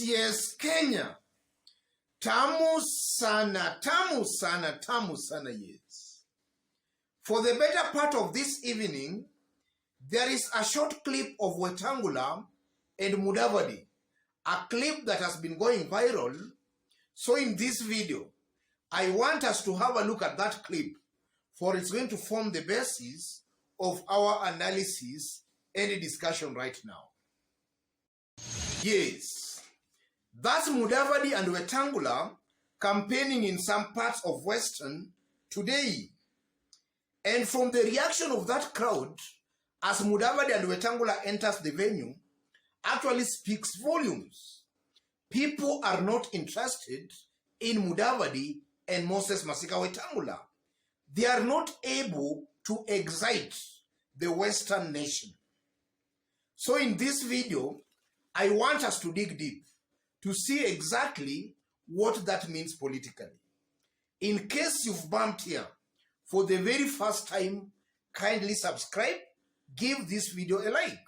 Yes, Kenya. Tamu sana, yes. For the better part of this evening, there is a short clip of Wetangula and Mudavadi, a clip that has been going viral. So in this video, I want us to have a look at that clip, for it's going to form the basis of our analysis and discussion right now. Yes, that's Mudavadi and Wetangula campaigning in some parts of Western today. And from the reaction of that crowd as Mudavadi and Wetangula enters the venue actually speaks volumes. People are not interested in Mudavadi and Moses Masika Wetangula. They are not able to excite the Western nation. So in this video, I want us to dig deep to see exactly what that means politically. In case you've bumped here for the very first time, kindly subscribe, give this video a like.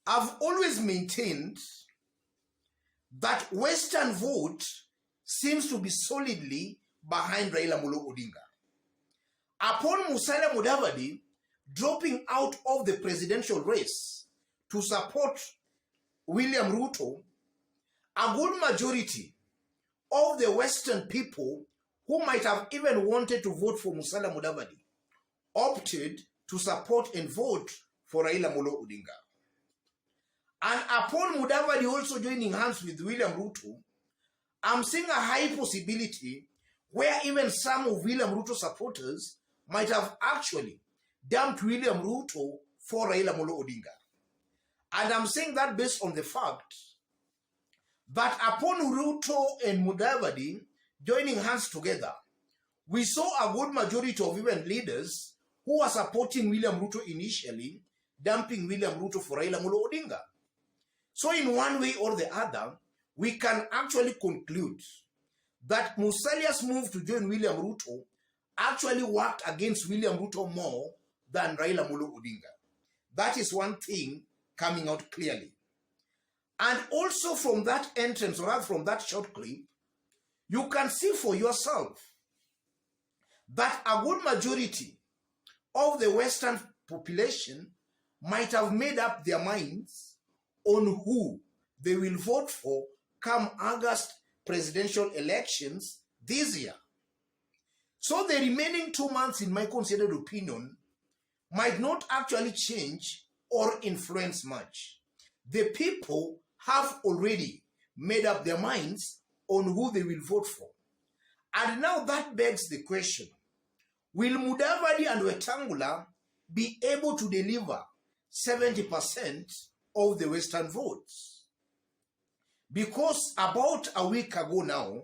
I've always maintained that Western vote seems to be solidly behind Raila Amolo Odinga. Upon Musalia Mudavadi dropping out of the presidential race to support William Ruto, a good majority of the Western people who might have even wanted to vote for Musalia Mudavadi opted to support and vote for Raila Amolo Odinga. And upon Mudavadi also joining hands with William Ruto, I'm seeing a high possibility where even some of William Ruto supporters might have actually dumped William Ruto for Raila Amolo Odinga. And I'm saying that based on the fact that upon Ruto and Mudavadi joining hands together, we saw a good majority of even leaders who were supporting William Ruto initially, dumping William Ruto for Raila Amolo Odinga. So in one way or the other, we can actually conclude that Musalia's move to join William Ruto actually worked against William Ruto more than Raila Amolo Odinga. That is one thing coming out clearly. And also from that entrance, or rather from that short clip, you can see for yourself that a good majority of the Western population might have made up their minds on who they will vote for come August presidential elections this year. So the remaining 2 months, in my considered opinion, might not actually change or influence much. The people have already made up their minds on who they will vote for. And now that begs the question, will Mudavadi and Wetangula be able to deliver 70% of the Western votes? Because about a week ago now,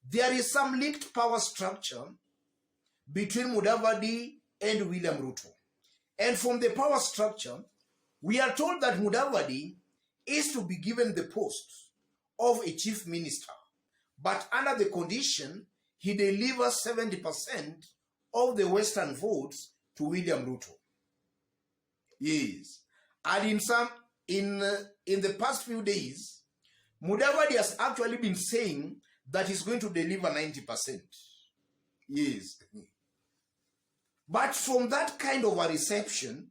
there is some leaked power structure between Mudavadi and William Ruto. And from the power structure, we are told that Mudavadi is to be given the post of a chief minister, but under the condition he delivers 70% of the Western votes to William Ruto. Yes. And in the past few days, Mudavadi has actually been saying that he's going to deliver 90%. Yes. But from that kind of a reception,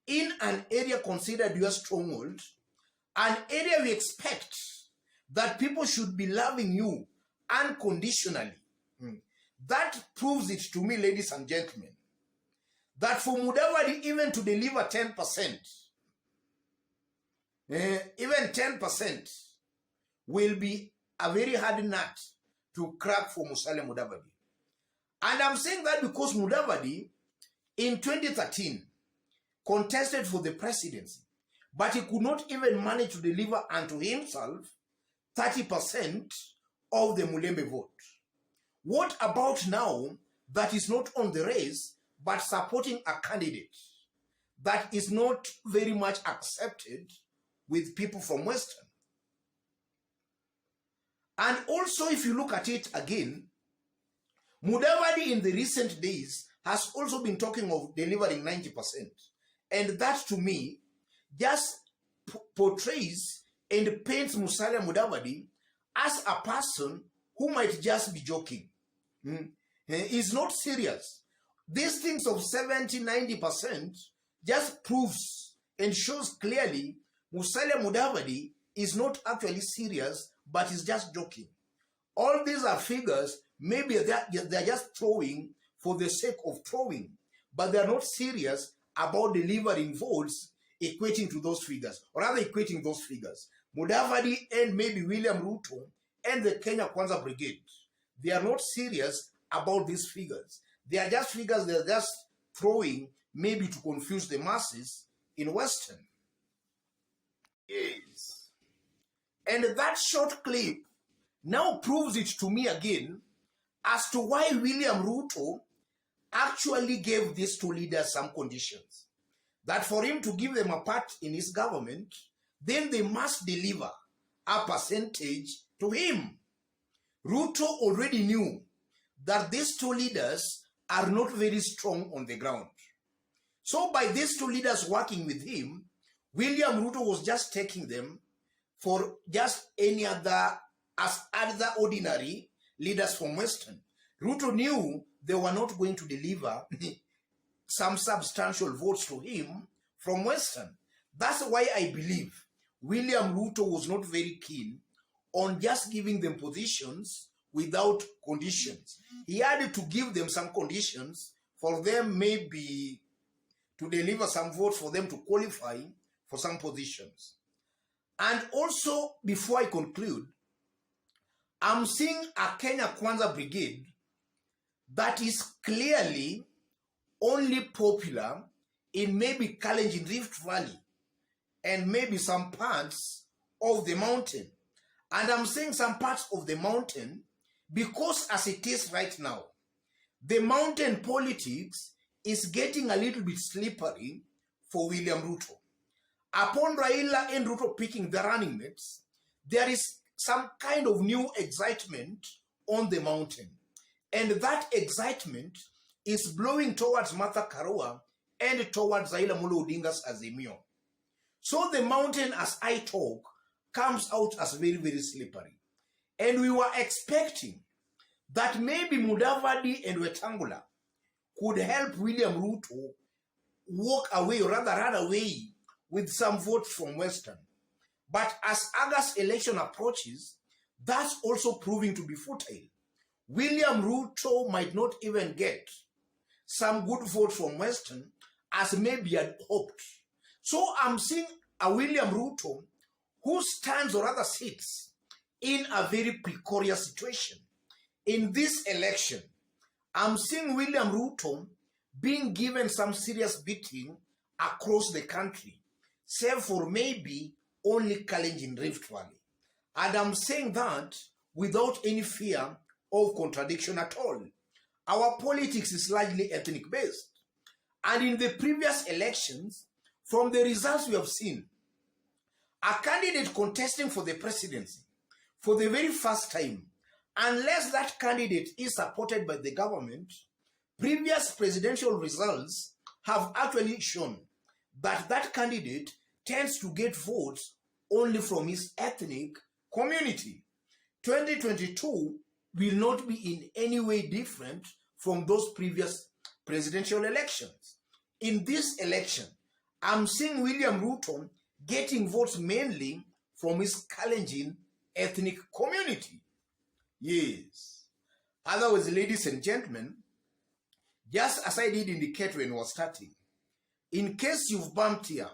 in an area considered your stronghold, an area we expect that people should be loving you unconditionally, that proves it to me, ladies and gentlemen, that for Mudavadi even to deliver 10%, even 10% will be a very hard nut to crack for Musalia Mudavadi. And I'm saying that because Mudavadi in 2013 contested for the presidency, but he could not even manage to deliver unto himself 30% of the Mulembe vote. What about now that is not on the race, but supporting a candidate that is not very much accepted with people from Western? And also, if you look at it again, Mudavadi in the recent days has also been talking of delivering 90%. And that to me just portrays and paints Musalia Mudavadi as a person who might just be joking. He's not serious. These things of 70-90% just proves and shows clearly Musalia Mudavadi is not actually serious, but is just joking. All these are figures, maybe they're just throwing for the sake of throwing, but they're not serious about delivering votes equating to those figures, or rather equating those figures. Mudavadi and maybe William Ruto and the Kenya Kwanza Brigade, they are not serious about these figures. They are just figures they're just throwing maybe to confuse the masses in Western. Yes. And that short clip now proves it to me again as to why William Ruto actually gave these two leaders some conditions. That for him to give them a part in his government, then they must deliver a percentage to him. Ruto already knew that these two leaders are not very strong on the ground. So by these two leaders working with him, William Ruto was just taking them for just any other, as other ordinary leaders from Western. Ruto knew they were not going to deliver some substantial votes to him from Western. That's why I believe William Ruto was not very keen on just giving them positions without conditions. He had to give them some conditions for them maybe to deliver some votes for them to qualify for some positions. And also, before I conclude, I'm seeing a Kenya Kwanza Brigade that is clearly only popular in maybe Kalenjin Rift Valley and maybe some parts of the mountain. And I'm saying some parts of the mountain because as it is right now, the mountain politics is getting a little bit slippery for William Ruto. Upon Raila and Ruto picking the running mates, there is some kind of new excitement on the mountain. And that excitement is blowing towards Martha Karua and towards Raila Amolo Odinga's Azimio. So the mountain, as I talk, comes out as very, very slippery. And we were expecting that maybe Mudavadi and Wetangula could help William Ruto walk away, or rather run away with some votes from Western. But as August election approaches, that's also proving to be futile. William Ruto might not even get some good votes from Western as maybe had hoped. So I'm seeing a William Ruto who stands or rather sits in a very precarious situation. In this election, I'm seeing William Ruto being given some serious beating across the country, save for maybe only Kalenjin Rift Valley. And I'm saying that without any fear of contradiction at all. Our politics is largely ethnic based. And in the previous elections, from the results we have seen, a candidate contesting for the presidency for the very first time, unless that candidate is supported by the government, previous presidential results have actually shown that that candidate tends to get votes only from his ethnic community. 2022 will not be in any way different from those previous presidential elections. In this election, I'm seeing William Ruto getting votes mainly from his Kalenjin ethnic community. Yes. Otherwise, ladies and gentlemen, just as I did indicate when we were starting, in case you've bumped here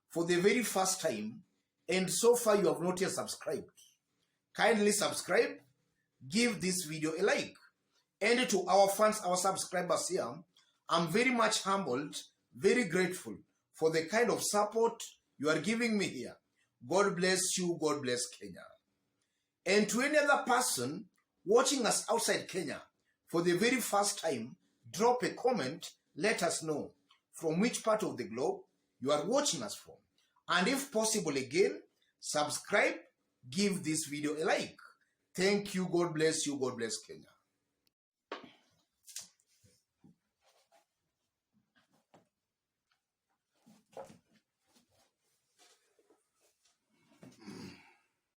for the very first time and so far you have not yet subscribed, kindly subscribe, give this video a like. And to our fans, our subscribers here, I'm very much humbled, very grateful for the kind of support you are giving me here. God bless you, God bless Kenya. And to any other person watching us outside Kenya for the very first time, drop a comment, let us know from which part of the globe you are watching us from. And if possible again, subscribe, give this video a like. Thank you, God bless you, God bless Kenya.